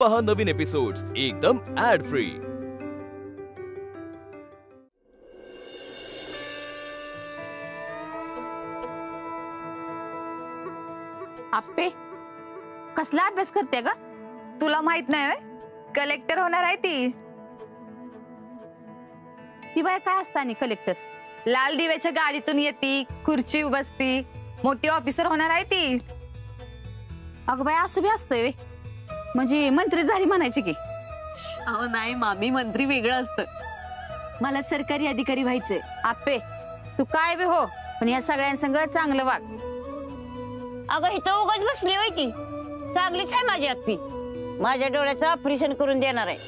पहा नवीन एपिसोड्स एकदम add free. आप्पे कसला अभ्यास करते ग? तुला माहित नाही व्हय? कलेक्टर होणार आहे ती। ती बाय काय असतं आणि कलेक्टर? लाल दिव्याच्या गाडीतून येती, खुर्ची बसती, मोठी ऑफिसर होणार आहे ती। अगं बाय असं बी असतंय व्हय? म्हणजे मंत्री झाली म्हणायची की? अहो नाही मामी, मंत्री वेगळं असतं, मला सरकारी अधिकारी व्हायचंय। आप्पे तू काय बी हो, पण या सगळ्यांसंग चांगलं वाग। अगं इथं उगाच बसली होय की? चांगलीच आहे माझी आप्पी, माझ्या डोळ्याचं ऑपरेशन करून देणार आहे।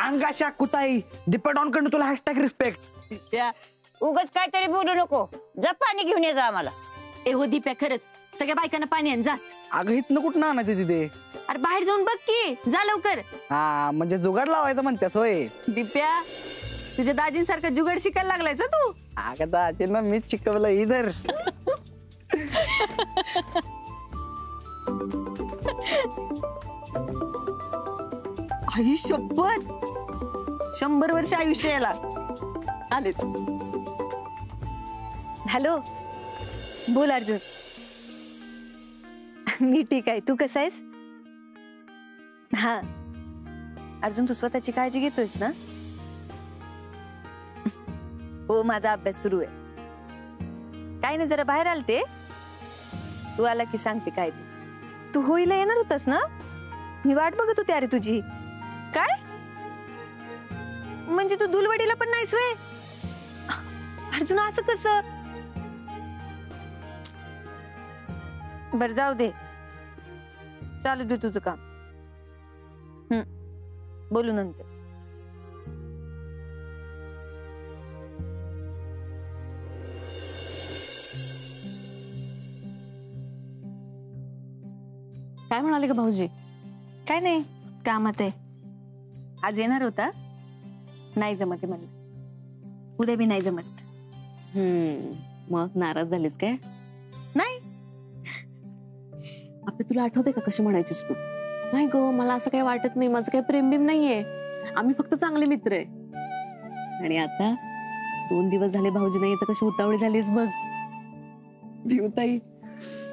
अंगाशा कुताई डिपेंड ऑन कडून तुला हॅशटॅग रिस्पेक्ट। त्या उगाच काहीतरी बोलू नको, जा पाणी घेऊन ये जा आम्हाला। ए हो दीप्या, खरंच सगळ्या बायकांना पाणी आण जा। अगं इथनं कुठं आणायचं तिथे? अरे बाहेर जाऊन बघ की, जा लवकर। हा म्हणजे जुगाड लावायचं म्हणतेस होय? दीप्या तुझ्या दाजींसारखं जुगाड शिकायला लागलायस तू? अगं दाजींना मीच शिकवलं इधर। आई शपथ, 100 वर्ष आयुष्य याला आलेच। हॅलो बोल अर्जुन। मी ठीक आहे, तू कसा आहेस? हा अर्जुन, तू स्वतःची काळजी घेतोयस ना? हो माझा अभ्यास सुरू आहे। काय नाही, जरा बाहेर आलते, तू आला की सांगते काय ते। तू होळीला येणार होतास ना? मी वाट बघत होते अरे तुझी। काय म्हणजे तू दुलवडीला पण नाहीस व्हय? अर्जुन असं कसं? बर जाऊ दे, चालू दे तुझं काम। बोलू नंतर। काय म्हणाले का भाऊजी? काय नाही, कामात आहे। आज येणार होता, नाही जमत म्हणलं, उद्या बी नाही जमत। मग नाराज झालीस काय? नाही आपले तुला आठवते का कशी म्हणायचीस तू? नाही ग मला असं काही वाटत नाही, माझं काही प्रेम बिम नाहीये, आम्ही फक्त चांगले मित्र आहे। आणि आता 2 दिवस झाले भाऊजी नाही तर कशी उतावळी झालीस बघ। भिवताई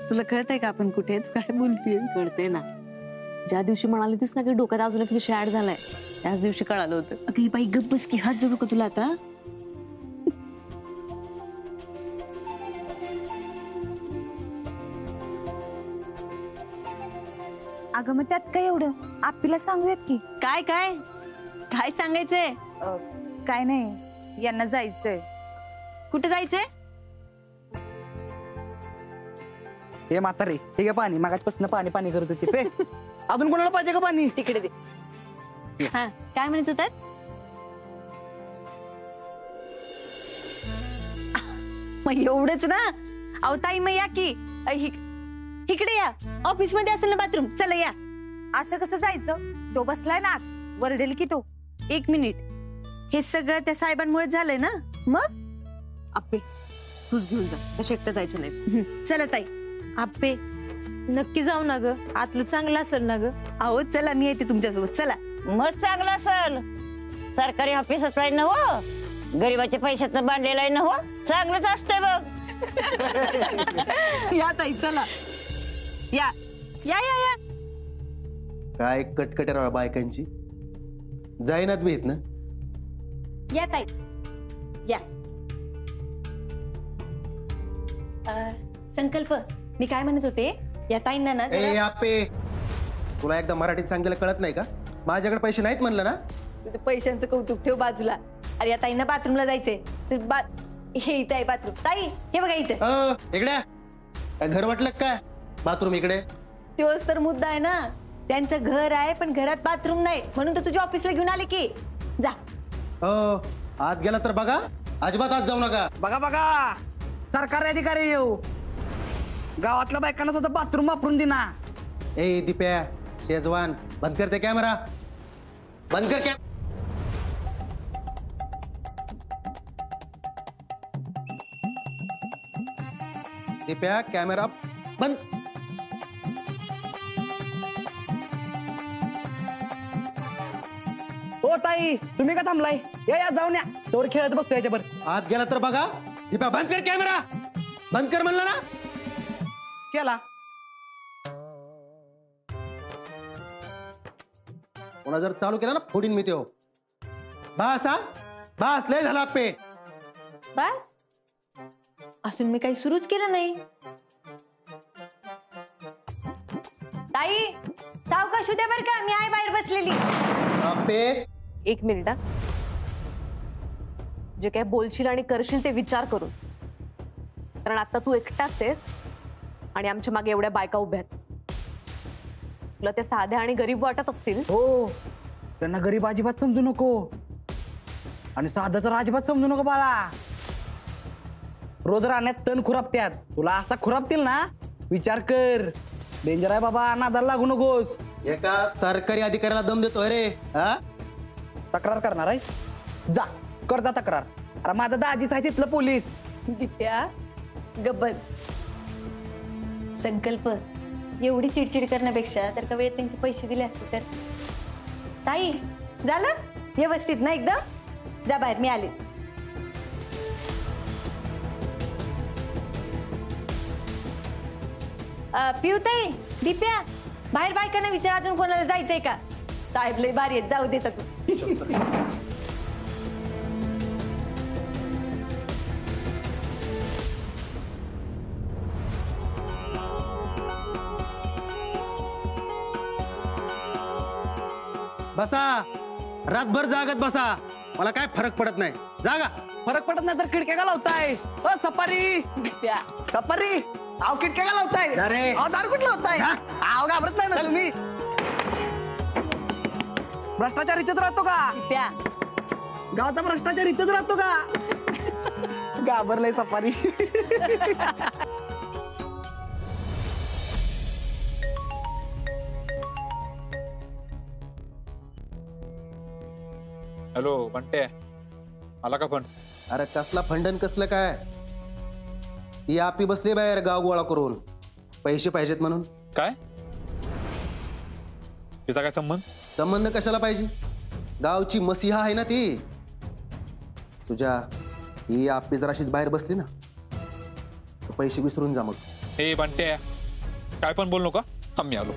तुला कळतंय का आपण कुठे? तू काय बोलतीये? कळते ना, ज्या दिवशी म्हणाली होतीस ना की डोक्यात अजून एक विषय ऍड झालाय, त्याच दिवशी कळालं होतं। अगं ही बाई गप्प बस की, हात जोडू का तुला आता? अगं मग त्यात काय एवढं, आपल्याला सांगूयात की। काय काय काय सांगायचंय? काय नाही, यांना जायचंय। कुठे जायचंय? हे म्हातारे ठीक आहे, पाणी मागाचपासून पाणी पाणी करत होती पे। अजून कोणाला पाहिजे का पाणी? तिकडे दे। हा काय म्हणत होतात? मग एवढंच ना? अहो ताई मग या की, इकडे या, ऑफिस मध्ये असेल ना बाथरूम, चला या। असं कसं जायचं? तो बसलाय ना आत, वरडेल की तो। 1 मिनिट, हे सगळं त्या साहेबांमुळे झालंय ना? मग आपे तूच घेऊन जा, कशी एकटं जायचं नाही। चला ताई। आप्पे नक्की जाऊ ना ग, आतलं चांगलं असेल ना ग? अहो चला, मी येते तुमच्यासोबत, चला। मग चांगलं असल, सरकारी ऑफिसात आहे ना हो, गरीबाच्या पैशाचं बांधलेलं आहे ना हो, चांगलंच असतंय बघ। या ताई चला, या या या या। काय कटकट राहा बायकांची, जाईनात बी येत ना? या ताई या। संकल्प, मी काय म्हणत होते, या ताईंना ना ए आपे, तुला एकदा मराठीत सांगितलं कळत नाही का? माझ्याकडे पैसे नाहीत म्हणलं ना? तुझ्या पैशांचं कौतुक ठेव बाजूला। अरे या ताईंना बाथरूमला जायचंय, हे इथं आहे बाथरूम। ताई हे बघा इथं। इकडे काय घर वाटलं काय? बाथरूम इकडे? तोच तर मुद्दा आहे ना, त्यांचं घर आहे पण घरात बाथरूम नाही, म्हणून तर तुझ्या ऑफिसला घेऊन आले की। जा। आत गेला तर बघा, अजिबात आत जाऊ नका। बघा बघा, सरकारी अधिकारी येऊ, गावातल्या बायकांना सुद्धा बाथरूम वापरून देना। ए दीप्या, शेजवान बंद करते कॅमेरा, बंद कर कॅमेरा। दीप्या कॅमेरा बंद। हो ताई तुम्ही का थांबलाय या जाऊन या तोवर खेळत बसतो याच्यावर. आत गेला तर बघा. दीपा बंद कर कॅमेरा. बंद कर म्हणलं ना. केला. कोणा जर चालू केला ना फोडीन मी तो. बस हा बस लय झाला पे. बस अजून मी काही सुरूच केलं नाही. ताई सावकाश उद्या बर का, मी आहे बाहेर बसलेली. आपे 1 मिनिट हा. जे काय बोलशील आणि करशील ते विचार करून, कारण आता तू एकटाच आहेस आणि आमच्या मागे एवढ्या बायका उभ्या आहेत. तुला त्या साध्या आणि गरीब वाटत असतील. हो त्यांना गरीब अजिबात समजू नको आणि साधं तर अजिबात समजू नको बाळा. रोज राहण्यात तण खुरापत्यात, तुला असा खुरापतील ना विचार कर. डेंजर आहे बाबा, नादाला लागू नकोस. एका सरकारी अधिकाऱ्याला दम देतोय रे. हा तक्रार करणार आहे, जा कर जा तक्रार. अरे माझा दाजीच आहे तिथलं पोलीस. दिप्या गब्बस. संकल्प एवढी चिडचिड करण्यापेक्षा तर का वेळेत त्यांचे पैसे दिले असते तर. ताई झालं व्यवस्थित ना एकदम. जा बाहेर, मी आलेच. पिऊताई दिप्या बाहेर बायकांना विचार अजून कोणाला जायचंय का. साहेब लय भारी आहेत, जाऊ देता तू. बसा रातभर जागत बसा. मला काय फरक पडत नाही. जागा. फरक पडत नाही तर खिडक्या का लावताय. सपारी दिप्या सपारी आव खिडक्या का लावताय. अरे. दार कुठं लावताय. आव घाबरत नाही ना तुम्ही. भ्रष्टाचार इथेच राहतो का. दिप्या गावाचा भ्रष्टाचार इथेच राहतो का. घाबरलंय सफारी. हॅलो बंटे, आला का फंड? अरे कसला फंडन कसलं काय. ती आपी बसली बाहेर गाव गोळा करून. पैसे पाहिजेत म्हणून. काय तिचा काय संबंध? संबंध कशाला पाहिजे. गावची मसीहा आहे ना ती. तुझ्या ही आपी जराशीच बाहेर बसली ना तर पैसे विसरून जा. मग हे बंटे काय पण बोल नका. आम्ही आलो.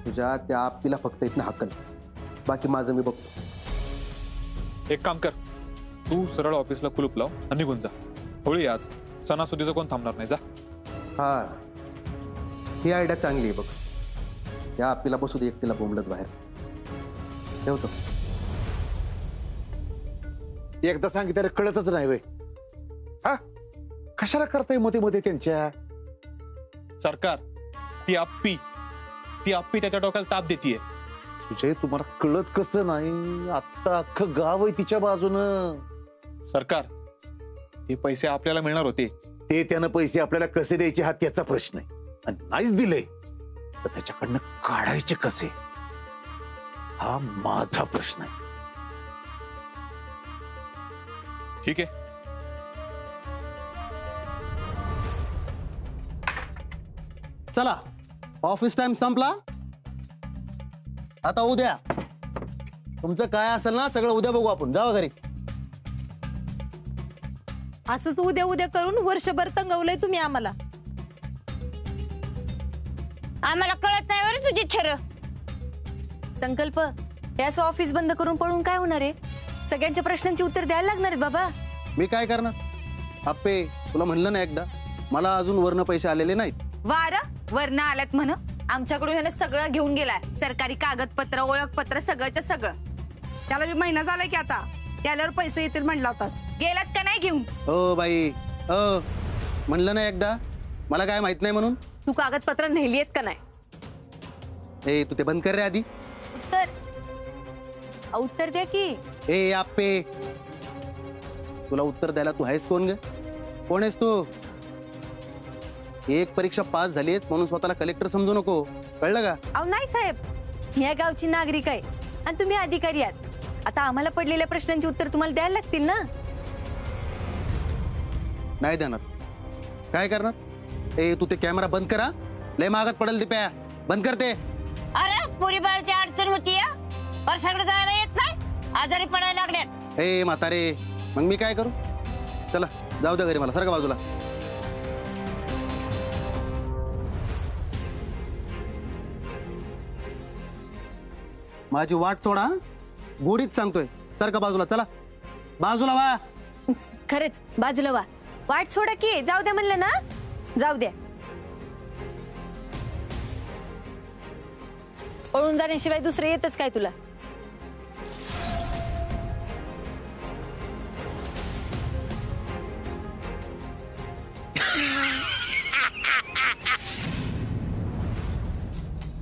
तुझ्या त्या आपीला फक्त इथनं हाकल. बाकी माझं मी बघतो. एक काम कर, तू सरळ ऑफिसला कुलूप लाव आणि निघून जा. होळी आज सणासुदीचं कोण थांबणार नाही. जा. हा ही आयडिया चांगली आहे बघ. या आपल्याला बसू दे एकटीला बोंबलत बाहेर. ठेवतो. एकदा सांगितलं कळतच नाही वय. हा कशाला करताय मध्ये मध्ये त्यांच्या. सरकार ती आप्पी त्याच्या डोक्याला ताप देतीये. तुझे तुम्हाला कळत कसं नाही. आता अख्खं गाव आहे तिच्या बाजूनं. सरकार हे पैसे आपल्याला मिळणार होते. ते त्यानं पैसे आपल्याला कसे द्यायचे हा त्याचा प्रश्न आहे. आणि नाहीच दिले तर त्याच्याकडनं काढायचे कसे हा माझा प्रश्न आहे. ठीक आहे. चला ऑफिस टाइम संपला. आता उद्या तुमचं काय असेल ना सगळं उद्या बघू आपण. जावा घरी. असंच उद्या उद्या करून वर्षभर तंगवलंय तुम्ही आम्हाला. आम्हाला कळत नाही बरं तुझी ठर. संकल्प हे असं ऑफिस बंद करून पळून काय होणार आहे. सगळ्यांच्या प्रश्नांची उत्तर द्यायला लागणार आहेत बाबा. मी काय करणार. आप्पे तुला म्हणलं ना एकदा मला अजून वर्ण पैसे आलेले नाहीत. वरनं आल्यात म्हण. आमच्याकडून ह्याने सगळं घेऊन गेलाय. सरकारी कागदपत्र ओळखपत्र सगळंच्या सगळं. त्याला बी महिना झालाय की आता. त्याल्यावर पैसे येतील म्हणला होतास. गेलात का नाही घेऊन. हो बाई हो म्हणलं ना एकदा. मला काय माहित नाही म्हणून. तू कागदपत्र नेली आहेत का नाही. ए तू ते बंद कर रे आधी. उत्तर द्या की. ए आप्पे तुला उत्तर द्यायला तू आहेस कोण ग. कोण आहेस तू. एक परीक्षा पास झालीच म्हणून स्वतःला कलेक्टर समजू नको. कळलं का. अहो नाही साहेब, मी या गावची नागरिक आहे आणि तुम्ही अधिकारी आहात. आता आम्हाला पडलेल्या प्रश्नांची उत्तर तुम्हाला द्यायला लागतील ना. नाही देणार. काय करणार. ए तू ते कॅमेरा बंद करा. लय मागत पडेल. ते प्या बंद करते. अरे पुरी बाळची अडचण होती पर सगळं जायला येत नाही, आजारी पडायला लागल्यात. ए म्हातारे, मग मी काय करू? चला जाऊ द्या घरी, मला सारखं बाजूला. माझी वाट सोडा, गोडीत सांगतोय. सारखं बाजूला, चला बाजूला वा. खरंच बाजूला वा. वाट सोडा की, जाऊ द्या म्हणलं ना, जाऊ द्या. पळून जाण्याशिवाय दुसरं येतच काय तुला?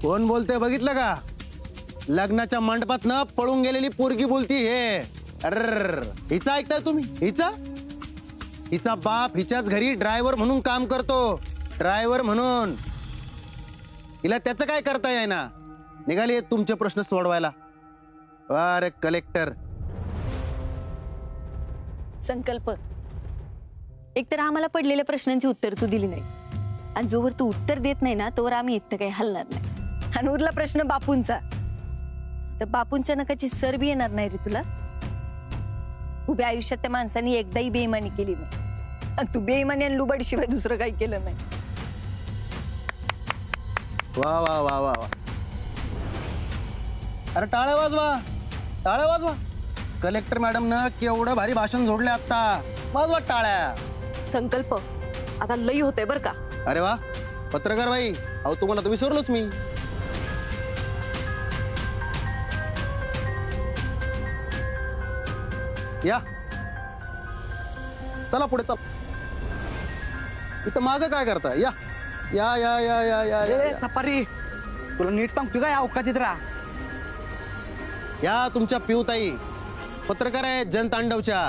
कोण बोलतोय बघितलं का? लग्नाच्या मंडपात न पळून गेलेली पोरगी बोलती हे. अर्र, हिचा ऐकताय तुम्ही? हिचा बाप हिच्याच घरी ड्रायव्हर म्हणून काम करतो, ड्रायव्हर म्हणून. हिला त्याचं काय करता येईना. निघाली तुमचे प्रश्न सोडवायला. अरे कलेक्टर, संकल्प, एकतर आम्हाला पडलेल्या प्रश्नांची उत्तर तू दिली नाहीस, आणि जोवर तू उत्तर देत नाही ना तोवर आम्ही इथं काही हलणार नाही. आणि उरला प्रश्न बापूंचा, तर बापूंच्या नकाची सर बी येणार नाही रे तुला. उभ्या आयुष्यात त्या माणसाने एकदाही बेईमानी केली नाही, आणि तू बेईमानी आणि लुबाडशिवाय दुसरं काही केलं नाही. वा वा वा वा वा. अरे टाळ्या वाजवा, टाळ्या वाजवा. कलेक्टर मॅडम न केवढं भारी भाषण जोडले आता. वाजवा टाळ्या. संकल्प, आता लई होतंय बर का. अरे वा, पत्रकार बाई, अहो तुम्हाला तर विसरलोच मी. या चला पुढे, चला. इथं माग काय करता? या या या या या या ए सफारी, तुला नीट सांगतो काय अवकाशात राहा. या तुमच्या पिऊताई पत्रकार आहे जनतांडवच्या.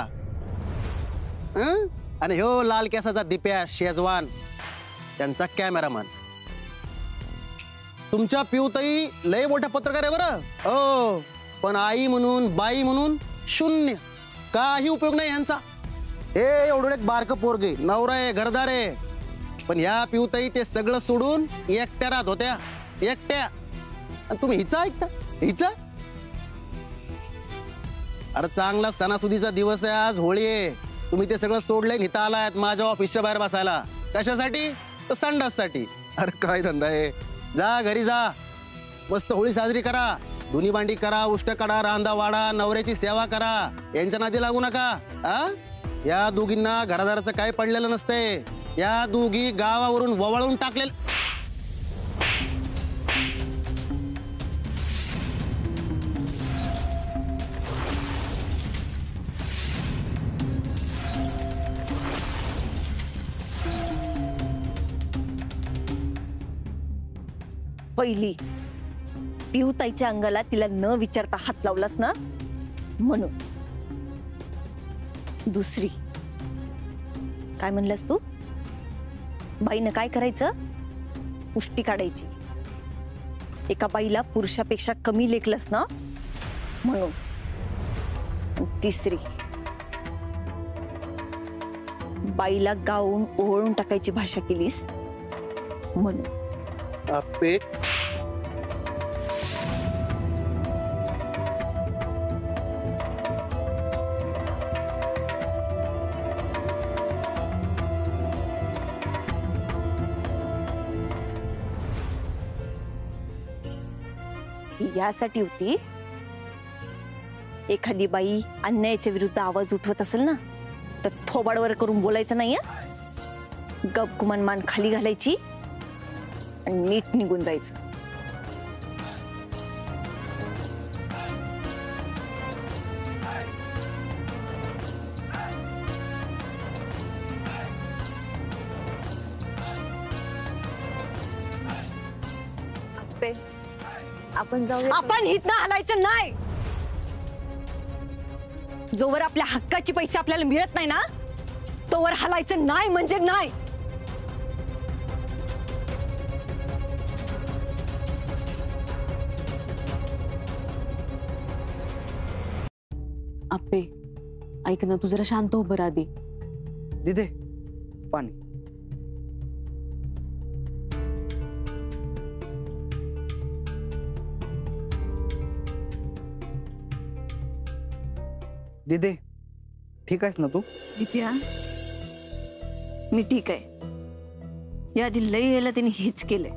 आणि ह्यो लाल केसाचा दिप्या शेजवान, त्यांचा कॅमेरामॅन. तुमच्या पिऊताई लय मोठ्या पत्रकार आहे बरं. हो, पण आई म्हणून, बाई म्हणून शून्य. काही उपयोग नाही यांचा. हे एवढं एक बारकं पोरगे, नवरा आहे, घरदार आहे, पण ह्या पिऊताई ते सगळं सोडून एकट्या राहत होत्या, एकट्या. आणि तुम्ही हिचा ऐकता? हिचा? अरे चांगला सणासुदीचा दिवस आहे आज, होळी आहे. तुम्ही ते सगळं सोडलंय, इथं आलायत माझ्या ऑफिसच्या बाहेर बसायला. कशासाठी? तर संडाससाठी. अरे काय धंदा आहे. जा घरी जा, मस्त होळी साजरी करा. धुनी भांडी करा, उष्ट काढा, रांदा वाढा, नवऱ्याची सेवा करा. यांच्या नादी लागू नका. या दोघींना घरादाराचं काही पडलेलं नसतंय. या दोघी गावावरून ववाळून टाकलेलं. पहिली, पिऊताईच्या अंगाला तिला न विचारता हात लावलास ना म्हणून. दुसरी, काय म्हणलास तू? बाईनं काय करायचं? पुष्टी काढायची. एका बाईला पुरुषापेक्षा कमी लेखलंस ना म्हणून. तिसरी, बाईला गाऊन ओळून टाकायची भाषा केलीस म्हणून. आपे यासाठी होती, एखादी बाई अन्यायाच्या विरुद्ध आवाज उठवत असेल ना तर थोबाडवर करून बोलायचं नाही. गपगुमान मान खाली घालायची आणि नीट निघून जायचं. आपण जाऊया. आपण हितनं हलायचं नाही. जोवर आपल्या हक्काचे पैसे आपल्याला मिळत नाही ना तोवर हलायचं नाही म्हणजे नाही. आप्पे, ऐक ना, तू जरा शांत हो बरं आधी. दिदे पाणी. दीदी ठीक आहेस ना तू? दिप्या मी ठीक आहे. या आधी लई वेळेला त्यांनी हेच केलंय.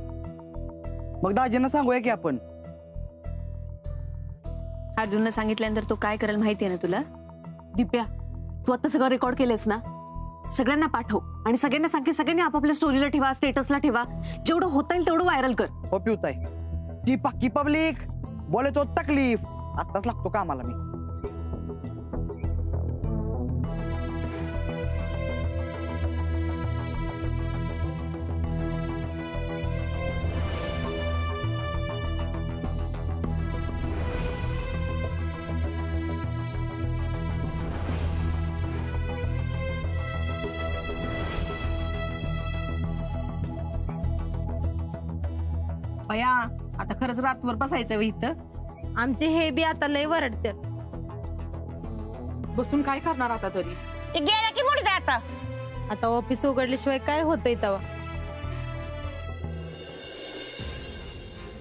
मग दाजींना सांगूया की आपण. अर्जुनला सांगितल्यानंतर तो काय करेल माहितीये ना तुला? दिप्या तू आता सगळं रेकॉर्ड केलंस ना, सगळ्यांना पाठव आणि सगळ्यांना सांग की सगळ्यांनी आपापल्या स्टोरीला ठेवा, स्टेटसला ठेवा, जेवढं होता येईल तेवढं व्हायरल कर. हो पिवताय ती पक्की पब्लिक बोले तो तकलीफ. आत्ताच लागतो कामाला मी. बया आता खरंच रातभर बसायचं वे इथं. आमचे हे बी आता लय वरडतात. बसून काय करणार आता तरी? गेला की मोठी आता. आता ऑफिस उघडल्याशिवाय काय होतंय तेव्हा?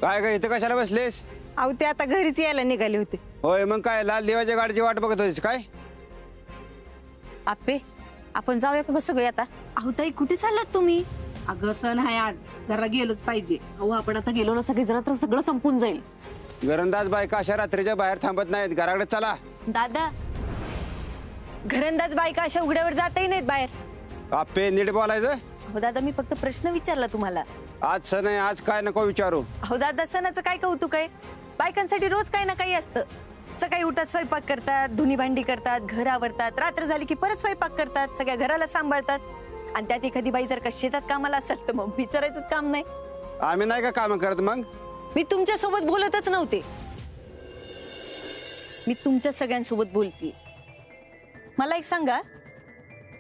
काय काय इथं कशाला बसलेस? अहो ते आता घरीच यायला निघाले होते. होय मग काय लाल देवाच्या गाडीची वाट बघत होतीस काय? आपे आपण जाऊया का सगळे आता? अहो ताई कुठे चाललात तुम्ही? अगं सण आहे आज, घरला गेलोच पाहिजे. अहो आपण आता गेलो ना सगळेजण तर सगळं संपून जाईल. घरंदाज बायका अशा रात्रीच्या बाहेर थांबत नाहीत, घराकडे चला. दादा घरंदाज बायका अशा उघड्यावर जातही नाहीत बाहेर. आपे नीट बोलायचं. हो दादा मी फक्त प्रश्न विचारला तुम्हाला. आज सण आहे, आज काय नको विचारू. हो दादा सणाचं काय कौतुक आहे? बायकांसाठी रोज काही ना काही असतं. सकाळी उठतात, स्वयंपाक करतात, धुनी भांडी करतात, घर आवरतात, रात्र झाली की परत स्वयंपाक करतात, सगळ्या घराला सांभाळतात. आणि त्यात एखादी बाई जर का शेतात कामाला असेल तर मग विचारायचंच काम नाही. आम्ही नाही का काम करत? मग मी तुमच्या सोबत बोलतच नव्हते, मी तुमच्या सगळ्यांसोबत बोलते. मला एक सांगा,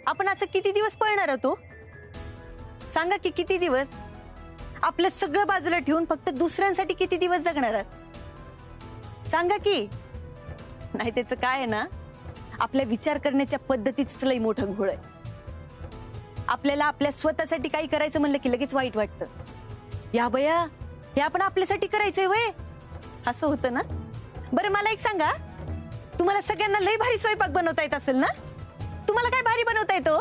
आपण असं किती दिवस पळणार होतो? सांगा की किती दिवस? आपलं सगळं बाजूला ठेवून फक्त दुसऱ्यांसाठी किती दिवस जगणार आहात? सांगा की. नाही त्याचं काय आहे ना, आपल्या विचार करण्याच्या पद्धतीच लई मोठा घोळ आहे. आपल्याला आपल्या स्वतःसाठी काही करायचं म्हणलं की लगेच वाईट वाटतं. या बया हे आपण आपल्यासाठी करायचंय वय, असं होतं ना. बरं मला एक सांगा, तुम्हाला सगळ्यांना लई भारी स्वयंपाक बनवता येत असेल ना? तुम्हाला काय भारी बनवता येतो?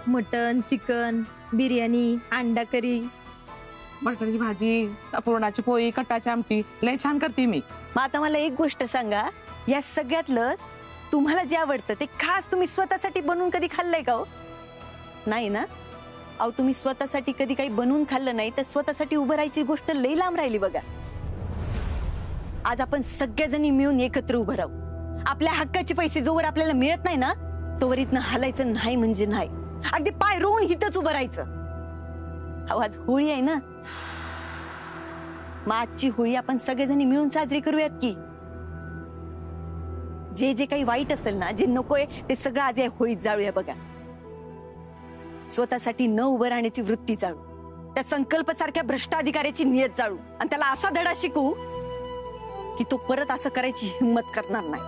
मटन, चिकन, बिर्याणी, अंडा करी, बटाट्याची भाजी, पुरणाची पोळी, कटाची आमटी लय छान करते मी. मग आता मला एक गोष्ट सांगा, या सगळ्यातलं तुम्हाला जे आवडतं ते खास तुम्ही स्वतःसाठी बनवून कधी खाल्लंय का हो? नाही ना. अहो तुम्ही स्वतःसाठी कधी काही बनवून खाल्लं नाही तर स्वतःसाठी उभं राहायची गोष्ट लई लांब राहिली बघा. आज आपण सगळ्याजणी मिळून एकत्र उभं राहू. आपल्या हक्काचे पैसे जोवर आपल्याला मिळत नाही ना तोवर इथनं हलायचं नाही म्हणजे नाही. अगदी पाय रोवून हिथंच उभं राहायचं. अहो आज होळी आहे ना, मग आजची होळी आपण सगळेजणी मिळून साजरी करूयात की. जे जे काही वाईट असेल ना, जे नकोय ते सगळं आज या होळीत जाळूया बघा. स्वतःसाठी न उभं राहण्याची वृत्ती जाळू, त्या संकल्प सारख्या भ्रष्ट अधिकाऱ्याची नियत जाळू आणि त्याला असा धडा शिकवू की तो परत असं करायची हिंमत करणार नाही.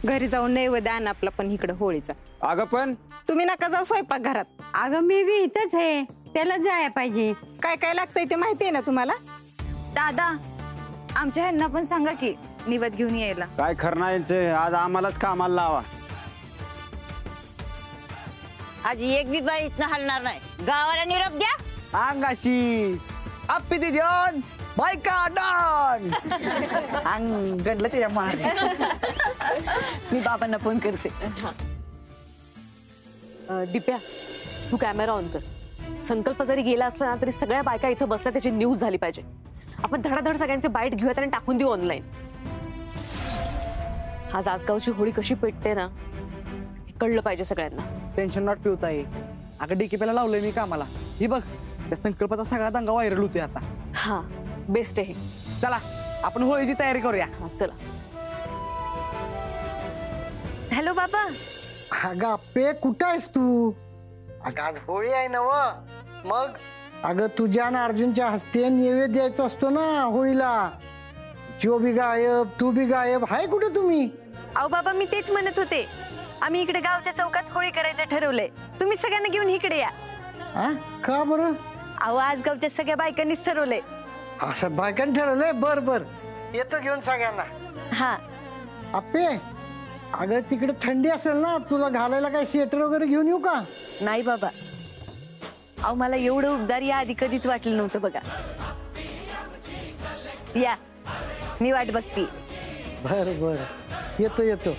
घरी जाऊन नैवेद्य आण आपला पण इकडे होळीचा. अगं पण तुम्ही नका जाऊ स्वयंपाक घरात. अगं मी बी इथंच आहे, त्याला जायला पाहिजे. काय काय लागतंय ते माहितीये ना तुम्हाला? दादा आमच्या ह्यांना पण सांगा की निवद घेऊन यायला. काय खरं आज आम्हालाच कामाला लावा. आज एक बी बाई इथनं हलणार नाही. गावाला निरोप द्या. अंगाशी आप्पी दे देऊन बायका डॉन अंग गडलं त्याच्या मागे. मी बाबांना फोन करते. दिप्या तू कॅमेरा ऑन कर. संकल्प जरी गेला असला ना तरी सगळ्या बायका इथं बसल्या त्याची न्यूज झाली पाहिजे. आपण धडाधड सगळ्यांचे बाईट घेऊयात आणि टाकून देऊ ऑनलाईन. आज आसगावची होळी कशी पेटते ना हे कळलं पाहिजे सगळ्यांना. टेन्शन नॉट पिवताय. अगं डीकेपीला लावलंय मी कामाला. ही बघ त्या संकल्पाचा सगळा दंगा व्हायरल होतोय आता. हा बेस्ट आहे. चला आपण होळीची तयारी करूया. चला. हॅलो बाबा. अगं आप्पे कुठं आहेस तू? अगं आज होळी आहे ना व. मग अगं तुझ्या आणि अर्जुनच्या हस्ते नैवेद्य द्यायचा असतो ना होळीला. जो बी गायब, तू बी गायब. हाय कुठे तुम्ही? अहो बाबा मी तेच म्हणत होते. आम्ही इकडे गावच्या चौकात होळी करायचं ठरवलंय. तुम्ही सगळ्यांना घेऊन इकडे या. का बरं? अहो आज गावच्या सगळ्या बायकांनीच ठरवलंय. असं बायकांनी ठरवलंय? बर बर येतो घेऊन सगळ्यांना. हा आप्पे अगं तिकडे थंडी असेल ना, तुला घालायला काय स्वेटर वगैरे घेऊन येऊ का? नाही बाबा, अहो मला एवढं उबदार या आधी कधीच वाटलं नव्हतं बघा. या, मी वाट बघती. बर बर, येतो येतो.